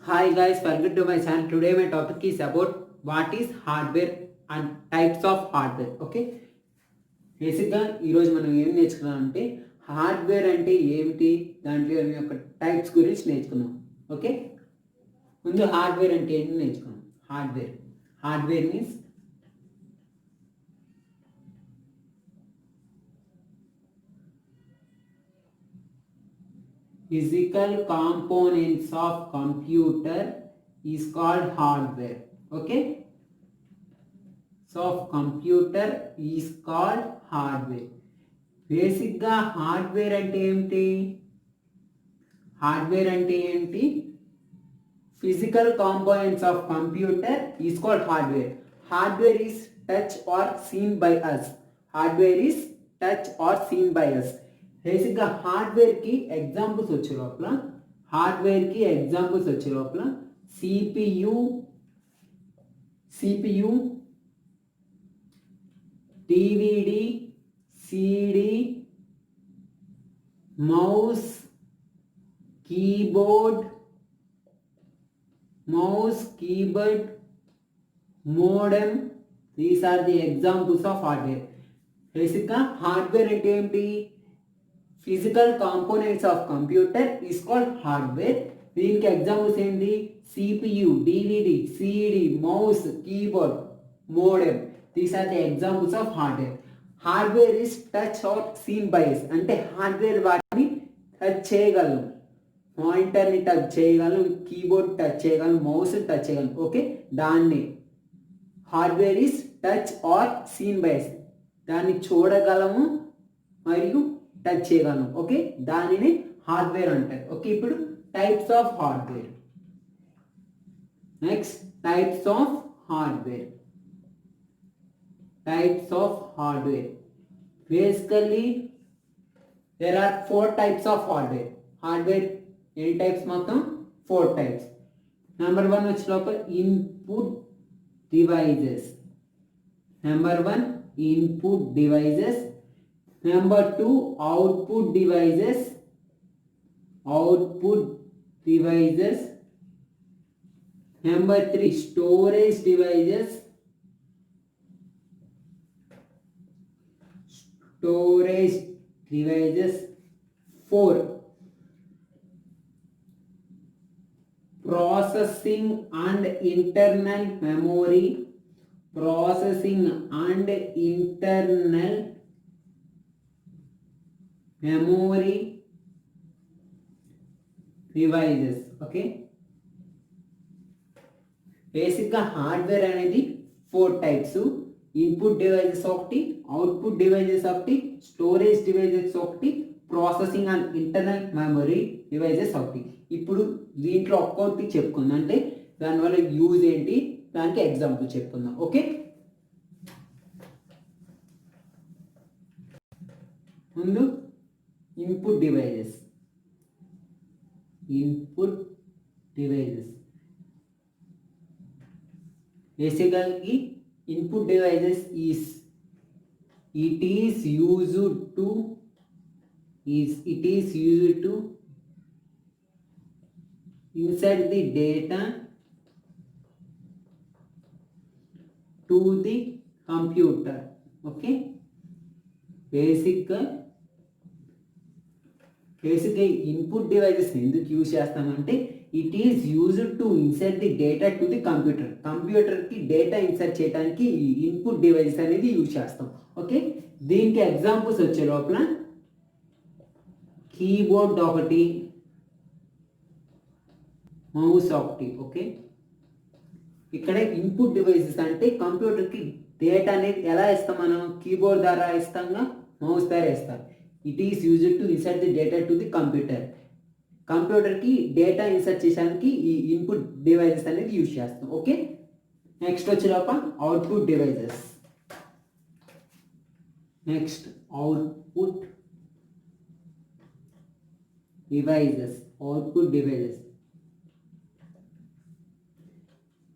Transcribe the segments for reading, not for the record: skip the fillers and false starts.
Hi guys, welcome to my channel. Today my topic is about what is hardware and types of hardware. Okay, బేసిక్గా ఈరోజు మనం ఏం నేర్చుకున్నాం అంటే hardware అంటే ఏమిటి, దాంట్లో యొక్క టైప్స్ గురించి నేర్చుకున్నాం. ఓకే, ముందు హార్డ్వేర్ అంటే ఏంటి నేర్చుకున్నాం. Hardware means physical components of computer is called hardware. Okay, so computer is called hardware. బేసిక్గా హార్డ్వేర్ అంటే ఏంటి, physical components of computer is called hardware. Hardware is touch or seen by us. బేసిక్గా హార్డ్వేర్కి examples వచ్చే లోపల CPU, DVD, CD, mouse, keyboard, modem. These are the examples of hardware. బేసిక్గా hardware అంటే ఏంటి, physical components of computer is called hardware. దీనికి examples ఏంటి, CPU, DVD, CD, mouse, keyboard, modem. These are the examples of hardware. Hardware is touch or seen by us, అంటే hardware వాటిని touch చేయగలను. మానిటర్ని touch చేయగలను, keyboard touch చేయగలను, mouse touch చేయగలను. Okay, దాన్ని hardware is touch or seen by us, దాన్ని చూడగలము మరియు టచ్ చేయగలను. ఓకే, దానిని హార్డ్వేర్ అంటారు. ఓకే, ఇప్పుడు types of hardware. Next types of hardware. Basically there are 4 types of hardware. ఎన్ని టైప్స్, మొత్తం 4 టైప్స్. నెంబర్ 1 వచ్చే లోపల input devices. Number 1 input devices. Number 2 output devices. Number 3 storage devices. 4 processing and internal memory. Devices. Okay, బేసిక్గా hardware అనేది 4 types. Input devices ఒకటి, output devices ఒకటి, storage devices ఒకటి, processing and internal memory devices ఒకటి. ఇప్పుడు దీంట్లో ఒక్కొక్కటి చెప్పుకుందాం, అంటే దానివల్ల యూజ్ ఏంటి, దానికి ఎగ్జాంపుల్ చెప్పుకుందాం. ఓకే, ముందు input devices. Basically input devices is used to insert the data to the computer. Okay, బేసిక్గా ఇన్పుట్ డివైజెస్ ఎందుకు యూజ్ చేస్తామంటే it is used to insert the data to the కంప్యూటర్కి డేటా ఇన్సర్ట్ చేయడానికి ఈ input devices అనేది use చేస్తాం. Okay, దీనికి examples వచ్చే లోపల కీబోర్డ్ ఒకటి, మౌస్ ఒకటి. ఓకే, ఇక్కడ ఇన్పుట్ డివైజెస్ అంటే కంప్యూటర్కి డేటా అనేది ఎలా ఇస్తాం, మనం కీబోర్డ్ ద్వారా ఇస్తాంగా, మౌస్ ద్వారా ఇస్తాం. It is used to insert the data to the కంప్యూటర్కి డేటా ఇన్సర్ట్ చేయడానికి ఈ ఇన్పుట్ డివైజెస్ అనేది యూజ్ చేస్తాం. ఓకే, నెక్స్ట్ వచ్చేలోప output devices.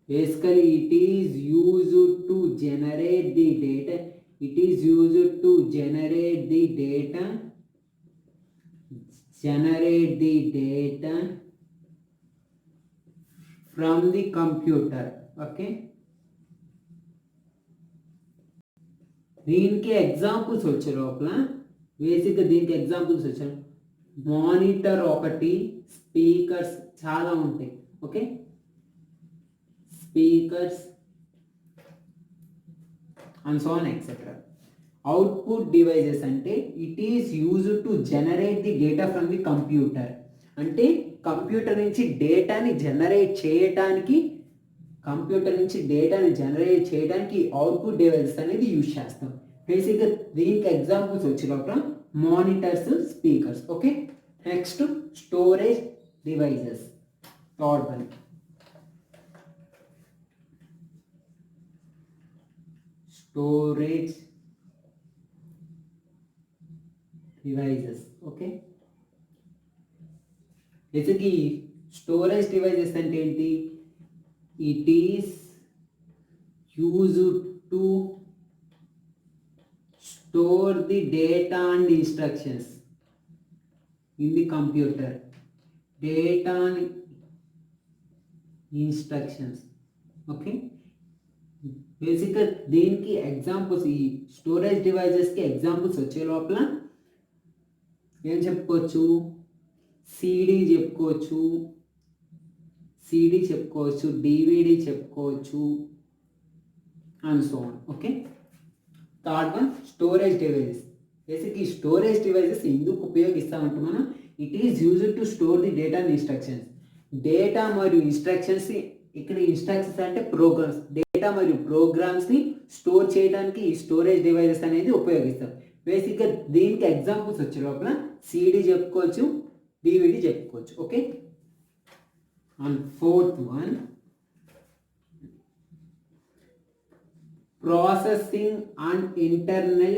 Basically it is used to generate the data. from the computer. Okay, దీనికి examples వచ్చే లోపల బేసిక్గా దీనికి ఎగ్జాంపుల్స్ వచ్చాయి. మానిటర్ ఒకటి, స్పీకర్స్ చాలా ఉంటాయి. Okay, speakers and so on etcetera. Output devices అంటే it is used to generate the data from the computer. అంటే కంప్యూటర్ నుంచి డేటాని జనరేట్ చేయడానికి అవుట్పుట్ డివైజెస్ అనేది యూజ్ చేస్తాం. బేసిక్గా దీనికి ఎగ్జాంపుల్స్ వచ్చినప్పుడు monitors, speakers. Okay, next storage devices. Third one storage devices. Okay, బేసిక్గా స్టోరేజ్ డివైజెస్ అంటే ఏంటి? It is used to store the data and instructions in the computer. Data and instructions. Okay, బేసిక్గా దీనికి examples, ఈ storage డివైజెస్కి examples వచ్చే లోపల ఏం చెప్పుకోవచ్చు? సిడి చెప్పుకోవచ్చు, డివిడి చెప్పుకోవచ్చు and so on. Okay, third one storage devices. Basic ఈ స్టోరేజ్ డివైజెస్ ఎందుకు ఉపయోగిస్తామంటే మనం it is used to store the data and instructions. Data మరియు ఇన్స్ట్రక్షన్స్, ఇక్కడ ఇన్స్ట్రక్షన్స్ అంటే ప్రోగ్రామ్స్, డేటా మరియు ప్రోగ్రామ్స్ని స్టోర్ చేయడానికి ఈ స్టోరేజ్ డివైజెస్ అనేది ఉపయోగిస్తాం. బేసిక్గా దీనికి ఎగ్జాంపుల్స్ వచ్చే లోపల సిడి చెప్పుకోవచ్చు, డివిడి చెప్పుకోవచ్చు. Okay, and fourth one processing and internal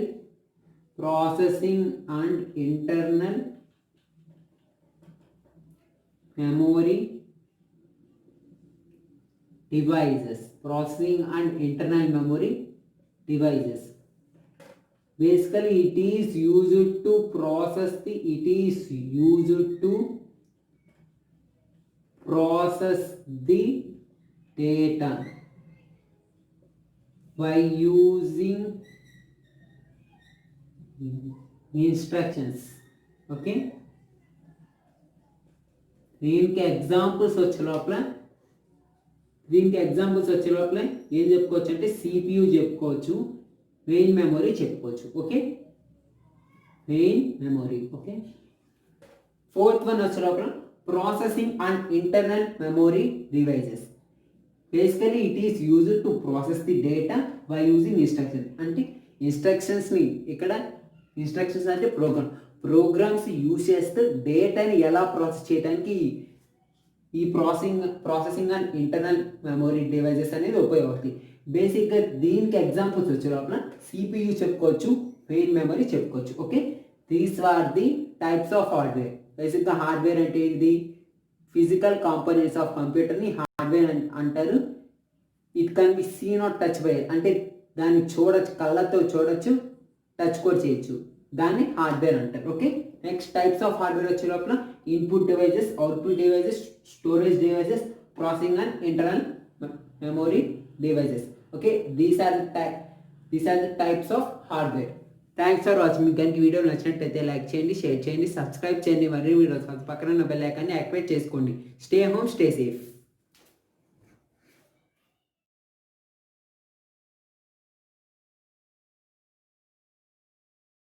memory devices. Basically it is used to process the data by using instructions. Okay, దీనికి ఎగ్జాంపుల్స్ వచ్చే లోపల ఏం చెప్పుకోవచ్చు అంటే సిపియు చెప్పుకోవచ్చు, మెయిన్ మెమొరీ చెప్పుకోవచ్చు. Okay, main memory. Okay, fourth one వచ్చే లోపల processing and internal memory devices. Basically it is used to process the data by using instructions. అంటే ఇన్స్ట్రక్షన్స్ని, ఇక్కడ ఇన్స్ట్రక్షన్స్ అంటే ప్రోగ్రామ్స్ యూజ్ చేస్తూ డేటాని ఎలా ప్రాసెస్ చేయడానికి ఈ processing and internal memory devices అనేది ఉపయోగపడుతుంది. బేసిక్గా దీనికి ఎగ్జాంపుల్స్ వచ్చే లోపల సిపియు చెప్పుకోవచ్చు, మెయిన్ మెమరీ చెప్పుకోవచ్చు. Okay, these are the types of hardware. బేసిక్గా హార్డ్వేర్ అంటే ఇది ఫిజికల్ కాంపోనెంట్స్ ఆఫ్ కంప్యూటర్ని హార్డ్వేర్ అంటారు. It can be seen or touch by, అంటే దాన్ని చూడొచ్చు, కళ్ళతో చూడొచ్చు, టచ్ కూడా చేయొచ్చు, దాన్ని హార్డ్వేర్ అంటారు. Okay, next types of hardware వచ్చే లోపల input devices, output devices, storage devices, processing and internal memory devices. Okay, these are the types of hardware. Thanks for watching. మీకు కనుక వీడియో నచ్చినట్లయితే లైక్ చేయండి, షేర్ చేయండి, సబ్స్క్రైబ్ చేయండి, మరిన్ని వీడియోస్ పక్కన ఉన్న బెల్ ఐకాన్ని యాక్టివేట్ చేసుకోండి. Stay home, stay safe.